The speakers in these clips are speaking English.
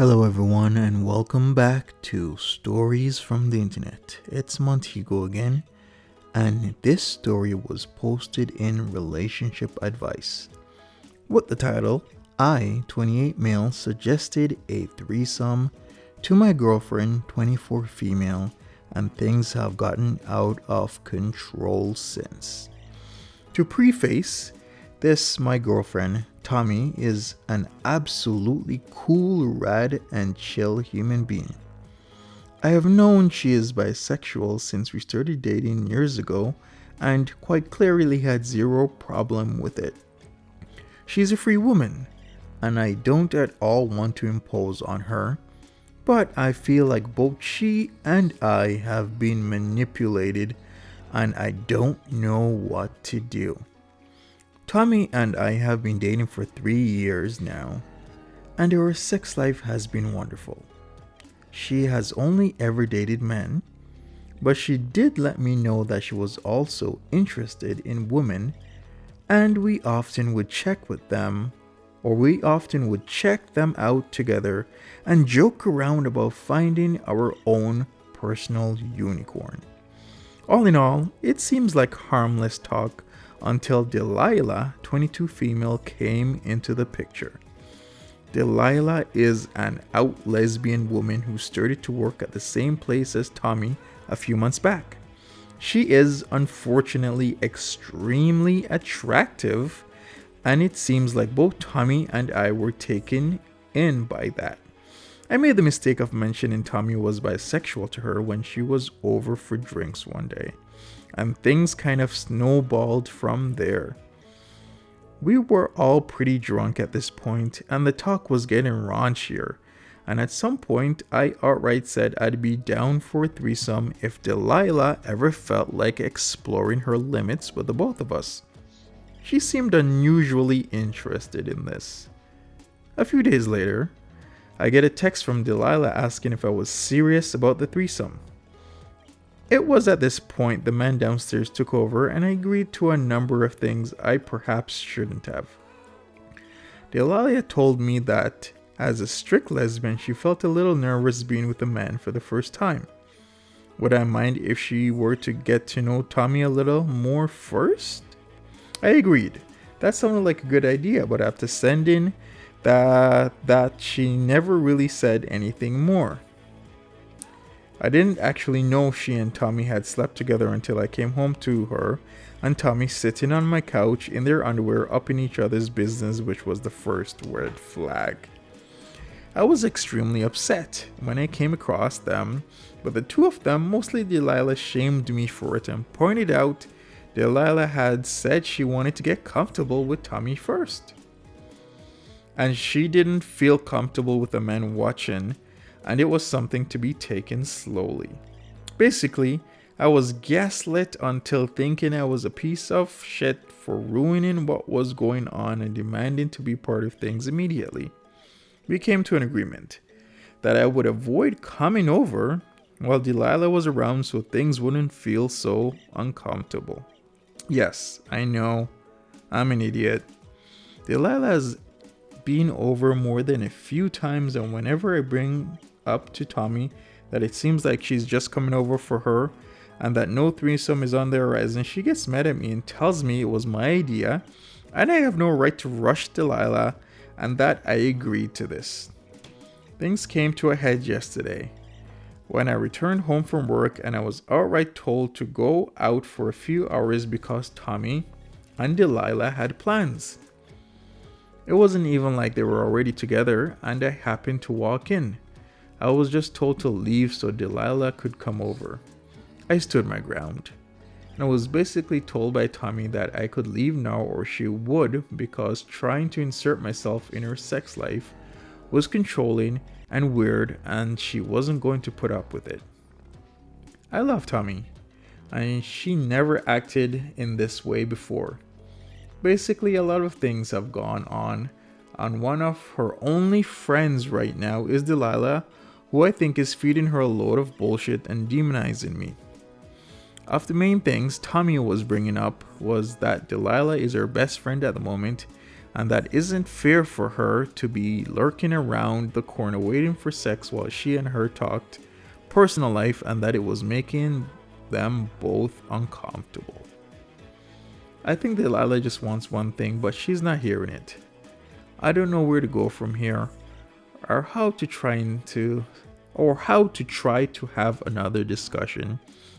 Hello everyone and welcome back to Stories from the Internet. It's Monty again, and this story was posted in Relationship Advice with the title, I, 28 male, suggested a threesome to my girlfriend, 24 female, and things have gotten out of control since. To preface this, my girlfriend, Tommy, is an absolutely cool, rad, and chill human being. I have known she is bisexual since we started dating years ago and quite clearly had zero problem with it. She's a free woman, and I don't at all want to impose on her, but I feel like both she and I have been manipulated and I don't know what to do. Tommy and I have been dating for 3 years now, and our sex life has been wonderful. She has only ever dated men, but she did let me know that she was also interested in women, and we often would check them out together and joke around about finding our own personal unicorn. All in all, it seems like harmless talk until Delilah, 22 female, came into the picture. Delilah is an out lesbian woman who started to work at the same place as Tommy a few months back. She is unfortunately extremely attractive, and it seems like both Tommy and I were taken in by that. I made the mistake of mentioning Tommy was bisexual to her when she was over for drinks one day, and things kind of snowballed from there. We were all pretty drunk at this point, and the talk was getting raunchier, and at some point I outright said I'd be down for a threesome if Delilah ever felt like exploring her limits with the both of us. She seemed unusually interested in this. A few days later, I get a text from Delilah asking if I was serious about the threesome. It was at this point the man downstairs took over, and I agreed to a number of things I perhaps shouldn't have. Delilah told me that as a strict lesbian, she felt a little nervous being with a man for the first time. Would I mind if she were to get to know Tommy a little more first? I agreed. That sounded like a good idea, but after sending that she never really said anything more. I didn't actually know she and Tommy had slept together until I came home to her and Tommy sitting on my couch in their underwear up in each other's business, which was the first red flag. I was extremely upset when I came across them, but the two of them, mostly Delilah, shamed me for it and pointed out Delilah had said she wanted to get comfortable with Tommy first, and she didn't feel comfortable with a man watching, and it was something to be taken slowly. Basically, I was gaslit until thinking I was a piece of shit for ruining what was going on and demanding to be part of things immediately. We came to an agreement that I would avoid coming over while Delilah was around so things wouldn't feel so uncomfortable. Yes, I know, I'm an idiot. Delilah has been over more than a few times, and whenever I bring up to Tommy that it seems like she's just coming over for her and that no threesome is on the horizon, she gets mad at me and tells me it was my idea and I have no right to rush Delilah and that I agreed to this. Things came to a head yesterday when I returned home from work, and I was outright told to go out for a few hours because Tommy and Delilah had plans. It wasn't even like they were already together, and I happened to walk in. I was just told to leave so Delilah could come over. I stood my ground, and I was basically told by Tommy that I could leave now or she would, because trying to insert myself in her sex life was controlling and weird, and she wasn't going to put up with it. I love Tommy, and she never acted in this way before. Basically, a lot of things have gone on, and one of her only friends right now is Delilah, who I think is feeding her a load of bullshit and demonizing me. Of the main things Tommy was bringing up was that Delilah is her best friend at the moment, and that isn't fair for her to be lurking around the corner waiting for sex while she and her talked personal life, and that it was making them both uncomfortable. I think Delilah just wants one thing, but she's not hearing it. I don't know where to go from here, or how to try to have another discussion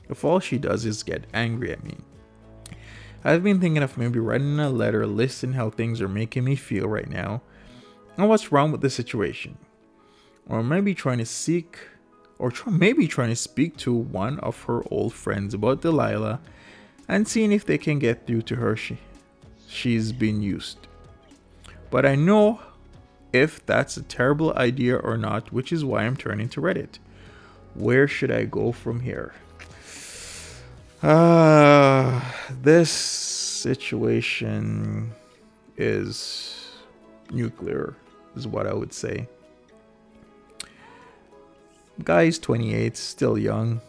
if all she does is get angry at me. I've been thinking of maybe writing a letter listing how things are making me feel right now and what's wrong with the situation. Or maybe trying to speak to one of her old friends about Delilah and seeing if they can get through to her. She's been used. But I know if that's a terrible idea or not, which is why I'm turning to Reddit. Where should I go from here? This situation is nuclear, is what I would say. Guy's 28, still young.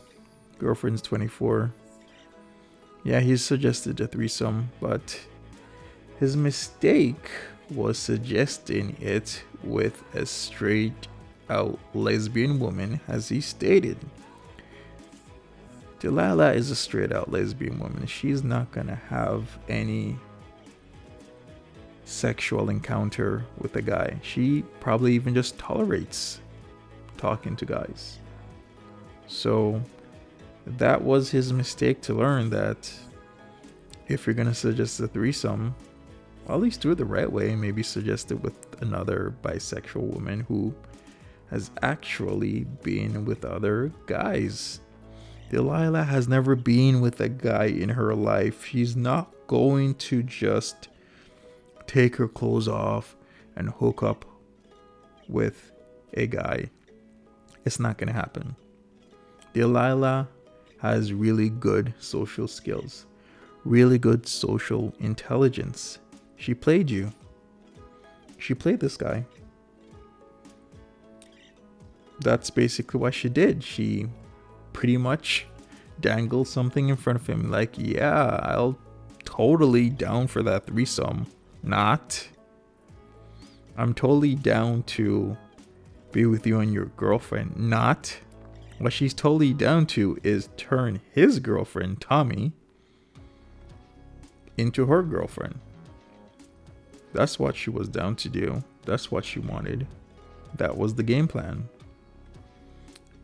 Girlfriend's 24. Yeah, he's suggested a threesome, but his mistake was suggesting it with a straight out lesbian woman, as he stated. Delilah is a straight out lesbian woman. She's not gonna have any sexual encounter with a guy. She probably even just tolerates talking to guys. So that was his mistake, to learn that if you're gonna suggest a threesome, at least do it the right way. Maybe suggest it with another bisexual woman who has actually been with other guys. Delilah has never been with a guy in her life. She's not going to just take her clothes off and hook up with a guy. It's not going to happen. Delilah has really good social skills, really good social intelligence. She played you. She played this guy. That's basically what she did. She pretty much dangled something in front of him like, yeah, I'll totally down for that threesome. Not. I'm totally down to be with you and your girlfriend. Not. What she's totally down to is turn his girlfriend, Tommy, into her girlfriend. That's what she was down to do. That's what she wanted. That was the game plan.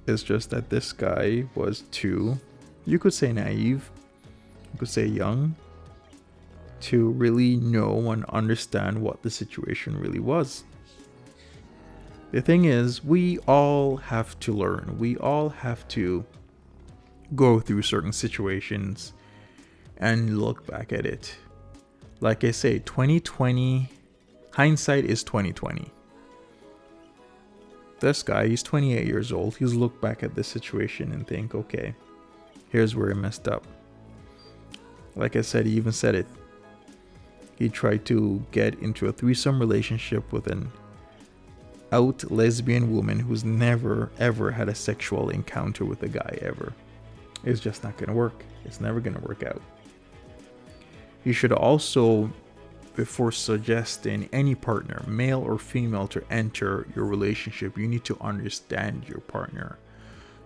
It's just that this guy was too, you could say naive, you could say young, to really know and understand what the situation really was. The thing is, we all have to learn. We all have to go through certain situations and look back at it. Like I say, 2020, hindsight is 2020. This guy, he's 28 years old. He's looked back at this situation and think, okay, here's where he messed up. Like I said, he even said it. He tried to get into a threesome relationship with an out lesbian woman who's never ever had a sexual encounter with a guy ever. It's just not gonna work. It's never gonna work out. You should also, before suggesting any partner, male or female, to enter your relationship, you need to understand your partner.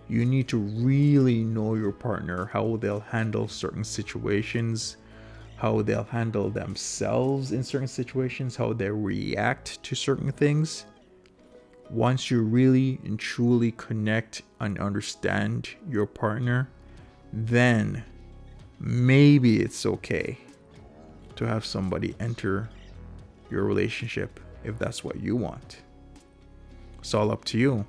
You need to really know your partner, how they'll handle certain situations, how they'll handle themselves in certain situations, how they react to certain things. Once you really and truly connect and understand your partner, then maybe it's okay to have somebody enter your relationship if that's what you want. It's all up to you.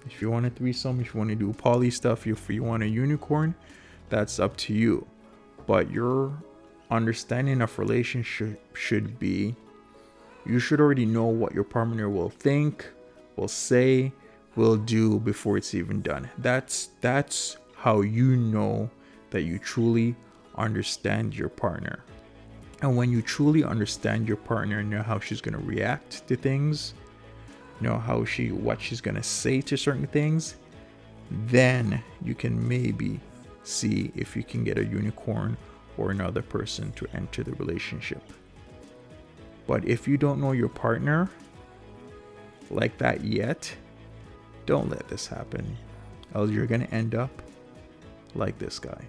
If you want a threesome, if you want to do poly stuff, if you want a unicorn, that's up to you. But your understanding of relationship should be, you should already know what your partner will think, will say, will do before it's even done. That's how you know that you truly understand your partner. And when you truly understand your partner and know how she's going to react to things, know what she's going to say to certain things, then you can maybe see if you can get a unicorn or another person to enter the relationship. But if you don't know your partner like that yet, don't let this happen. Else you're gonna end up like this guy.